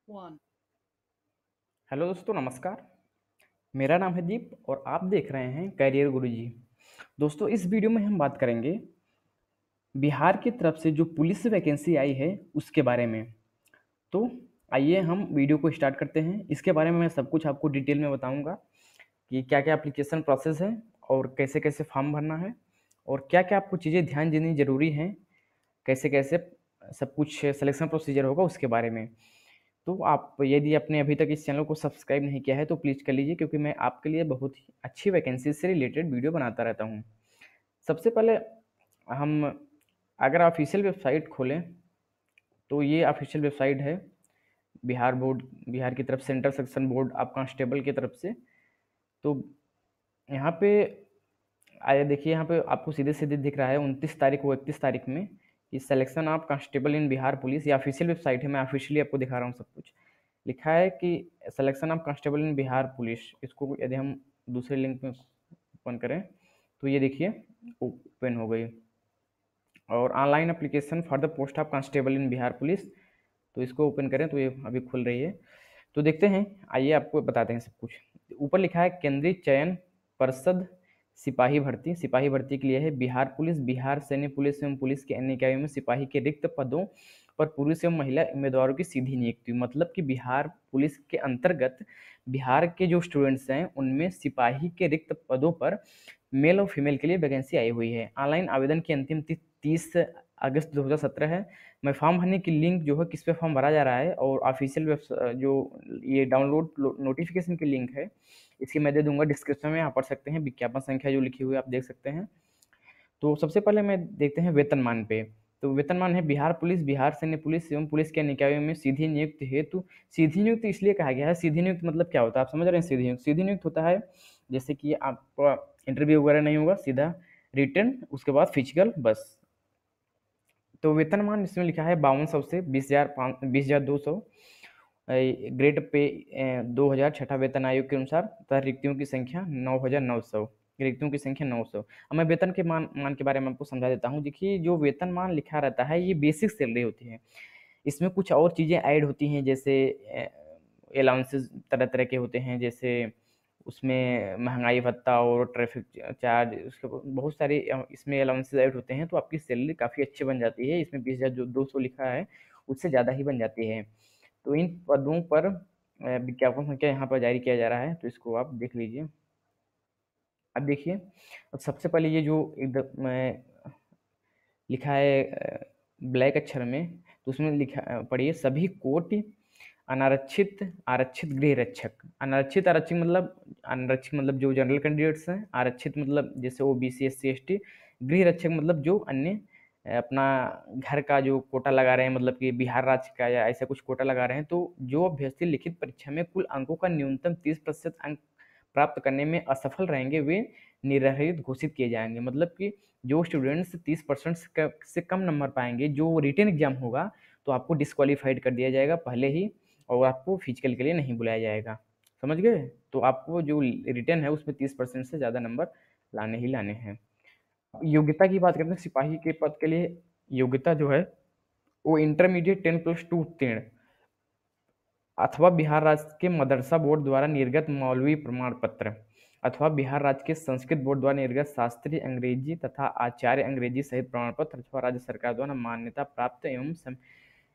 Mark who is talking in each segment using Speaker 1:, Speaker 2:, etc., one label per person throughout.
Speaker 1: One.
Speaker 2: Hello दोस्तों, नमस्कार। मेरा नाम है दीप और आप देख रहे हैं करियर गुरुजी। दोस्तों, इस वीडियो में हम बात करेंगे बिहार की तरफ से जो पुलिस वैकेंसी आई है उसके बारे में। तो आइए हम वीडियो को स्टार्ट करते हैं। इसके बारे में मैं सब कुछ आपको डिटेल में बताऊंगा कि क्या क्या एप्लीकेशन प्रोसेस है और कैसे कैसे फॉर्म भरना है और क्या क्या आपको चीज़ें ध्यान देनी जरूरी हैं, कैसे कैसे सब कुछ सिलेक्शन प्रोसीजर होगा उसके बारे में। तो आप यदि आपने अभी तक इस चैनल को सब्सक्राइब नहीं किया है तो प्लीज़ कर लीजिए, क्योंकि मैं आपके लिए बहुत ही अच्छी वैकेंसी से रिलेटेड वीडियो बनाता रहता हूँ। सबसे पहले हम अगर ऑफिशियल वेबसाइट खोलें तो ये ऑफिशियल वेबसाइट है बिहार की तरफ, central section board of constable की तरफ से। तो यहाँ पे आइए देखिए, यहाँ पे आपको सीधे सीधे दिख रहा है 29 तारीख को 31 तारीख में कि selection of constable in Bihar police. ये ऑफिशियल वेबसाइट है, मैं ऑफिशियली आपको दिखा रहा हूँ सब कुछ। लिखा है कि selection of constable in Bihar police. इसको यदि हम दूसरे लिंक में ओपन करें तो ये देखिए ओपन हो गई। और online application for the post of constable in Bihar police, तो इसको ओपन करें तो ये अभी खुल रही है। तो देखते हैं, आइए आपको बताते हैं सब कुछ। ऊपर लिखा है केंद्रीय चयन परिषद सिपाही भर्ती। सिपाही भर्ती के लिए है बिहार पुलिस, बिहार सैन्य पुलिस एवं पुलिस के अन्य इकाइयों में सिपाही के रिक्त पदों पर पुरुष एवं महिला उम्मीदवारों की सीधी नियुक्ति। मतलब कि बिहार पुलिस के अंतर्गत बिहार के जो स्टूडेंट्स हैं उनमें सिपाही के रिक्त पदों पर मेल और फीमेल के लिए वैकेंसी आई हुई है। ऑनलाइन आवेदन की अंतिम तिथि 30 अगस्त 2017 है। मैं फॉर्म भरने की लिंक जो है किस पे फॉर्म भरा जा रहा है और ऑफिशियल वेब जो ये डाउनलोड नोटिफिकेशन की लिंक है इसकी मैं दे दूंगा डिस्क्रिप्शन में, आप पढ़ सकते हैं। विज्ञापन संख्या जो लिखी हुई है आप देख सकते हैं। तो सबसे पहले मैं देखते हैं वेतनमान पे। तो वेतनमान है बिहार पुलिस, बिहार सैन्य पुलिस एवं पुलिस के निकायों में सीधी नियुक्ति हेतु। सीधी नियुक्ति इसलिए कहा गया है, सीधी नियुक्ति मतलब क्या होता है आप समझ रहे हैं। सीधी नियुक्ति होता है जैसे कि आपका इंटरव्यू वगैरह नहीं होगा, सीधा रिटर्न, उसके बाद फिजिकल, बस। तो वेतनमान इसमें लिखा है 5200 से 20,200। ग्रेड पे 2000 छठा वेतन आयोग के अनुसार, तथा रिक्तियों की संख्या 9,900। रिक्तियों की संख्या 900। अब मैं वेतन के मान के बारे में आपको समझा देता हूँ। देखिए, जो वेतन मान लिखा रहता है ये बेसिक सैलरी होती है। इसमें कुछ और चीज़ें ऐड होती हैं, जैसे अलाउंसेस तरह तरह के होते हैं, जैसे उसमें महंगाई भत्ता और ट्रैफिक चार्ज, उसके बहुत सारे इसमें अलाउंसेस ऐड होते हैं। तो आपकी सैलरी काफ़ी अच्छी बन जाती है। इसमें 20,000 जो 200 लिखा है उससे ज़्यादा ही बन जाती है। तो इन पदों पर विज्ञापन संख्या यहाँ पर जारी किया जा रहा है, तो इसको आप देख लीजिए। अब देखिए, अब सबसे पहले ये जो एकदम लिखा है ब्लैक अक्षर में, तो उसमें लिखा पढ़िए, सभी कोटि अनारक्षित आरक्षित गृह रक्षक। अनारक्षित आरक्षित मतलब, अनारक्षित मतलब जो जनरल कैंडिडेट्स हैं, आरक्षित मतलब जैसे ओबीसी एससी एसटी, गृह रक्षक मतलब जो अन्य अपना घर का जो कोटा लगा रहे हैं, मतलब कि बिहार राज्य का या ऐसा कुछ कोटा लगा रहे हैं। तो जो अभ्यर्थी लिखित परीक्षा में कुल अंकों का न्यूनतम 30% अंक प्राप्त करने में असफल रहेंगे वे निरर्हित घोषित किए जाएंगे। मतलब कि जो स्टूडेंट्स 30% से कम नंबर पाएंगे जो रिटन एग्जाम होगा, तो आपको डिस्क्वालीफाइड कर दिया जाएगा पहले ही, और आपको फिजिकल के लिए नहीं बुलाया जाएगा। समझ गए। तो आपको जो रिटन है उसमें 30% से ज़्यादा नंबर लाने ही लाने हैं। योग्यता की बात करते हैं, सिपाही के पद के लिए योग्यता जो है वो इंटरमीडिएट 10+2 उत्तीर्ण अथवा बिहार राज्य के मदरसा बोर्ड द्वारा निर्गत मौलवी प्रमाण पत्र, अथवा बिहार राज्य के संस्कृत बोर्ड द्वारा निर्गत शास्त्रीय अंग्रेजी तथा आचार्य अंग्रेजी सहित प्रमाण पत्र, अथवा राज्य सरकार द्वारा मान्यता प्राप्त एवं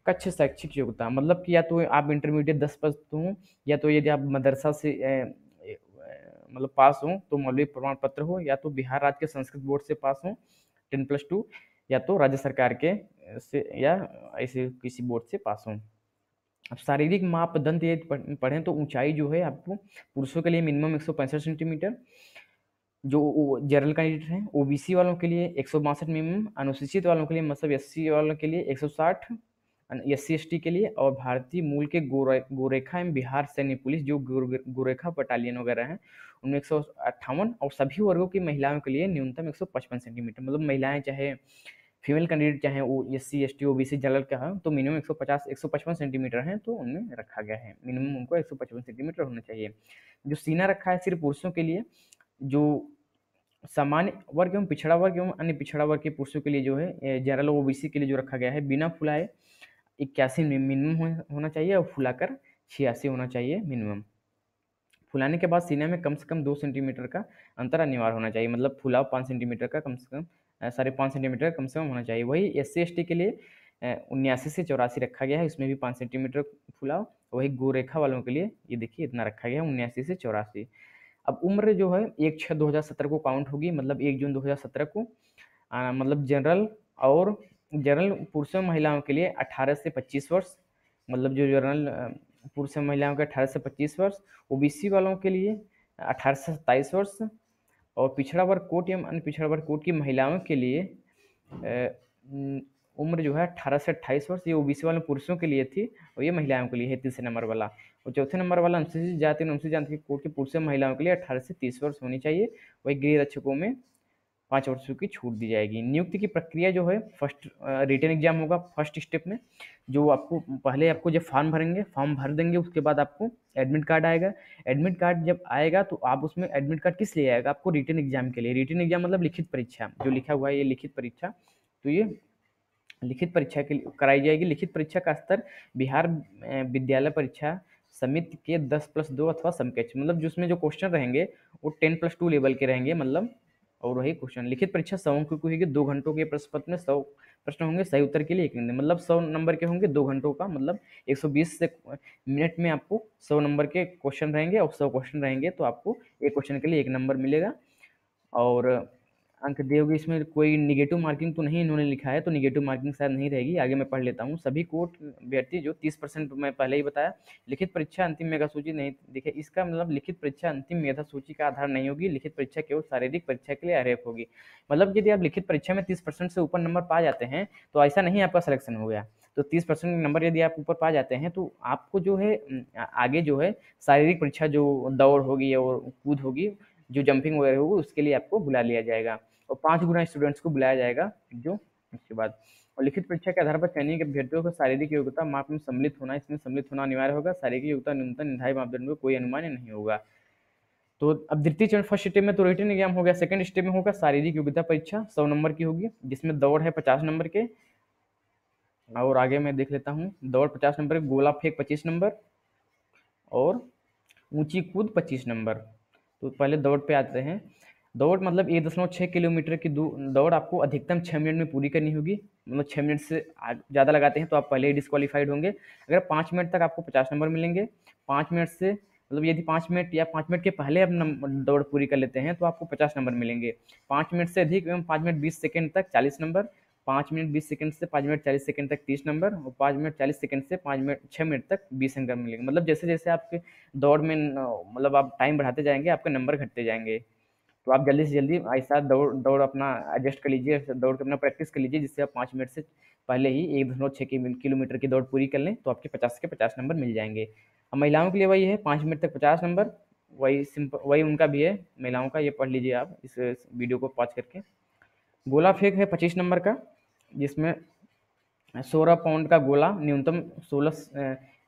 Speaker 2: कच्छ शैक्षिक योग्यता। मतलब कि या तो आप इंटरमीडिएट 10 पास हो, या तो यदि आप मदरसा से मतलब पास हो तो मौलवी प्रमाण पत्र हो, या तो बिहार राज्य के संस्कृत बोर्ड से पास हो 10+2, या तो राज्य सरकार के से या ऐसे किसी बोर्ड से पास हो। अब शारीरिक मापदंड ये पढ़ें तो ऊंचाई जो है आपको पुरुषों के लिए मिनिमम 165 सेंटीमीटर, जो जनरल कैंडिडेट हैं। ओबीसी वालों के लिए 162 मिनिमम, अनुसूचित वालों के लिए मतलब एससी वालों के लिए 160, एससी एसटी के लिए, और भारतीय मूल के गोरेखा एवं बिहार सैन्य पुलिस जो गोरेखा बटालियन वगैरह हैं उनमें 158, और सभी वर्गों की महिलाओं के लिए न्यूनतम 155 सेंटीमीटर। मतलब महिलाएं चाहे फीमेल कैंडिडेट चाहे वो एससी एसटी ओबीसी जनरल का है तो मिनिमम 150 155 सेंटीमीटर है, तो उनमें रखा गया है मिनिमम उनको 155 सेंटीमीटर होना चाहिए। जो सीना रखा है सिर्फ पुरुषों के लिए, जो सामान्य वर्ग एवं पिछड़ा वर्ग एवं अन्य पिछड़ा वर्ग के पुरुषों के लिए जो है जनरल ओबीसी के लिए जो रखा गया है बिना फुलाए 81 मिनिमम होना चाहिए और फुलाकर 86 होना चाहिए मिनिमम। फुलाने के बाद सीने में कम से कम 2 सेंटीमीटर का अंतर अनिवार्य होना चाहिए, मतलब फुलाव 5 सेंटीमीटर का कम से कम 5.5 सेंटीमीटर कम से कम होना चाहिए। वही SC/ST के लिए 79 से 84 रखा गया है, इसमें भी 5 सेंटीमीटर फुलाव। वही गोरेखा वालों के लिए ये देखिए इतना रखा गया है, 79 से 84। अब उम्र जो है 1/6/2017 को काउंट होगी, मतलब 1 जून 2017 को मतलब जनरल पुरुषों महिलाओं के लिए 18 से 25 वर्ष, मतलब जो जनरल पुरुष महिलाओं के 18 से 25 वर्ष, ओबीसी वालों के लिए 18 से 27 वर्ष, और पिछड़ा वर्ग कोट एवं अन्य पिछड़ा वर्ग कोट की महिलाओं के लिए उम्र जो है 18 से 28 वर्ष। ये ओबीसी वाले पुरुषों के लिए थी और ये महिलाओं के लिए है तीसरे नंबर वाला। और चौथे नंबर वाला अनुसूचित जाति अनुसूचित जाति कोट के पुरुष महिलाओं के लिए 18 से 30 वर्ष होनी चाहिए। वही गृह रक्षकों में 5 वर्षों की छूट दी जाएगी। नियुक्ति की प्रक्रिया जो है फर्स्ट रिटन एग्जाम होगा फर्स्ट स्टेप में, जो आपको पहले आपको जब फॉर्म भरेंगे, फॉर्म भर देंगे, उसके बाद आपको एडमिट कार्ड आएगा। एडमिट कार्ड जब आएगा तो आप उसमें एडमिट कार्ड किस लिए आएगा? आपको रिटन एग्जाम के लिए। रिटन एग्जाम मतलब लिखित परीक्षा, जो लिखा हुआ है ये लिखित परीक्षा। तो ये लिखित परीक्षा के लिए कराई जाएगी। लिखित परीक्षा का स्तर बिहार विद्यालय परीक्षा समिति के 10+2 अथवा समकक्ष, मतलब जिसमें जो क्वेश्चन रहेंगे वो 10+2 लेवल के रहेंगे, मतलब। और वही क्वेश्चन लिखित परीक्षा 100 अंक की होगी। 2 घंटों के प्रश्न पत्र में 100 प्रश्न होंगे, सही उत्तर के लिए 1 मिनट, मतलब 100 नंबर के होंगे 2 घंटों का, मतलब 120 से मिनट में आपको 100 नंबर के क्वेश्चन रहेंगे, और 100 क्वेश्चन रहेंगे तो आपको एक क्वेश्चन के लिए 1 नंबर मिलेगा। और अंक दिए होंगे। इसमें कोई निगेटिव मार्किंग तो नहीं इन्होंने लिखा है, तो निगेटिव मार्किंग शायद नहीं रहेगी। आगे मैं पढ़ लेता हूँ। सभी कोट अभ्यर्थी जो 30% मैं पहले ही बताया, लिखित परीक्षा अंतिम मेधा सूची नहीं देखिए, इसका मतलब लिखित परीक्षा अंतिम मेधा सूची का आधार नहीं होगी। लिखित परीक्षा केवल शारीरिक परीक्षा के लिए अर्हक होगी। मतलब यदि आप लिखित परीक्षा में 30% से ऊपर नंबर पा जाते हैं तो ऐसा नहीं आपका सिलेक्शन हो गया। तो 30% नंबर यदि आप ऊपर पा जाते हैं तो आपको जो है आगे जो है शारीरिक परीक्षा जो दौड़ होगी और कूद होगी, जो जंपिंग वगैरह होगी, उसके लिए आपको बुला लिया जाएगा और 5 गुना स्टूडेंट्स को बुलाया जाएगा। जो इसके बाद और लिखित परीक्षा के आधार पर चयनित अभ्यर्थियों को शारीरिक योग्यता माप में सम्मिलित होना, इसमें सम्मिलित होना अनिवार्य होगा। शारीरिक योग्यता न्यूनतम निर्धारित मापदंड में कोई अनुमान नहीं होगा। तो अब द्वितीय चरण फर्स्ट स्टेप में तो रिटन एग्जाम हो गया। सेकंड स्टेप में होगा शारीरिक योग्यता परीक्षा 100 नंबर की होगी, जिसमें दौड़ है 50 नंबर के। और आगे मैं देख लेता हूँ। दौड़ 50 नंबर, गोला फेंक 25 नंबर और ऊंची कूद 25 नंबर। तो पहले दौड़ पे आते हैं। दौड़ मतलब 1.6 किलोमीटर की दौड़ आपको अधिकतम 6 मिनट में पूरी करनी होगी। मतलब 6 मिनट से ज़्यादा लगाते हैं तो आप पहले ही डिस्क्वालीफाइड होंगे। अगर 5 मिनट तक आपको 50 नंबर मिलेंगे। 5 मिनट से मतलब यदि 5 मिनट या 5 मिनट के पहले आप दौड़ पूरी कर लेते हैं तो आपको 50 नंबर मिलेंगे। 5 मिनट से अधिक एवं 5 मिनट 20 सेकेंड तक 40 नंबर। 5 मिनट 20 सेकंड से 5 मिनट 40 सेकंड तक 30 नंबर, और 5 मिनट 40 सेकंड से 6 मिनट तक 20 नंबर मिलेंगे। मतलब जैसे जैसे आपके दौड़ में मतलब आप टाइम बढ़ाते जाएंगे, आपके नंबर घटते जाएंगे। तो आप जल्दी से जल्दी ऐसा दौड़ दौड़ अपना एडजस्ट कर लीजिए, दौड़ के अपना प्रैक्टिस कर लीजिए, जिससे आप 5 मिनट से पहले ही 1.6 किलोमीटर की दौड़ पूरी कर लें तो आपके 50 के 50 नंबर मिल जाएंगे। अब महिलाओं के लिए वही है 5 मिनट तक 50 नंबर, वही सिंपल वही उनका भी है महिलाओं का। ये पढ़ लीजिए आप इस वीडियो को पॉज करके। गोला फेंक है 25 नंबर का, जिसमें 16 पाउंड का गोला न्यूनतम 16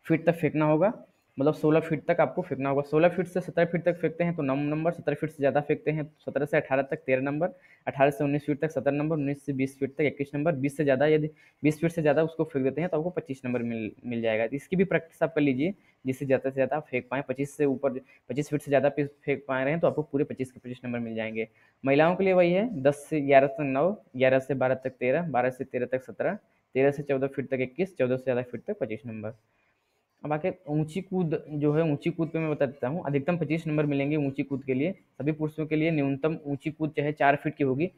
Speaker 2: फीट तक फेंकना होगा। मतलब 16 फीट तक आपको फेंकना होगा। 16 फीट से 17 फीट तक फेंकते हैं तो 9 नंबर, 17 फीट से ज़्यादा फेंकते हैं तो 17 से 18 तक 13 नंबर, 18 से 19 फीट तक 17 नंबर, 19 से 20 फीट तक 21 नंबर, 20 से ज़्यादा यदि 20 फीट से ज़्यादा उसको फेंक देते हैं तो आपको 25 नंबर मिल जाएगा। तो इसकी भी प्रैक्टिस आप कर लीजिए, जिससे ज़्यादा से ज़्यादा फेंक पाएँ। 25 से ऊपर 25 फीट से ज़्यादा फेंक पा रहे हैं तो आपको पूरे 25 के 25 नंबर मिल जाएंगे। महिलाओं के लिए वही है 10 से 11 तक 9, 11 से 12 तक 13, 12 से 13 तक 17, 13 से 14 फीट तक 21, 14 से ज़्यादा फीट तक 25 नंबर। अब आके ऊंची कूद जो है, ऊंची कूद पे मैं बता देता हूँ। अधिकतम 25 नंबर मिलेंगे ऊंची कूद के लिए सभी पुरुषों के लिए। न्यूनतम ऊंची कूद चाहे 4 फीट की होगी।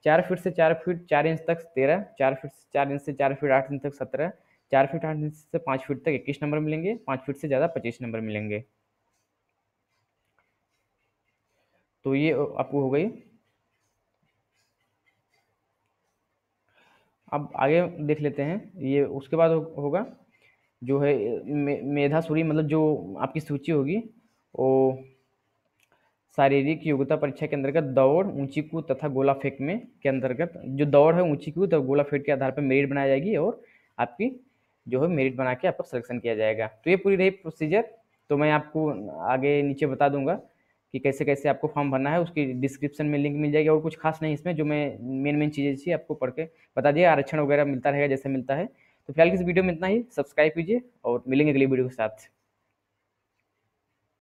Speaker 2: 4 फीट से 4 फीट 4 इंच तक 13, 4 फीट से 4 इंच से 4 फीट 8 इंच तक 17, 4 फीट 8 इंच से 5 फीट तक 21 नंबर मिलेंगे, 5 फीट से ज़्यादा 25 नंबर मिलेंगे। तो ये आपको हो गई। अब आगे देख लेते हैं। ये उसके बाद होगा जो है मेधा सूची, मतलब जो आपकी सूची होगी वो शारीरिक योग्यता परीक्षा के अंतर्गत दौड़, ऊंची कूद तथा गोला फेंक में के अंतर्गत जो दौड़ है, ऊंची कूद और गोला फेंक के आधार पर मेरिट बनाई जाएगी और आपकी जो है मेरिट बना के आपका सिलेक्शन किया जाएगा। तो ये पूरी रही प्रोसीजर। तो मैं आपको आगे नीचे बता दूंगा कि कैसे कैसे आपको फॉर्म भरना है, उसकी डिस्क्रिप्शन में लिंक मिल जाएगी। और कुछ खास नहीं इसमें, जो मैं मेन चीज़ें थी आपको पढ़ के बता दिया। आरक्षण वगैरह मिलता रहेगा जैसे मिलता है। तो फिलहाल की इस वीडियो में इतना ही। सब्सक्राइब कीजिए और मिलेंगे अगली वीडियो के साथ।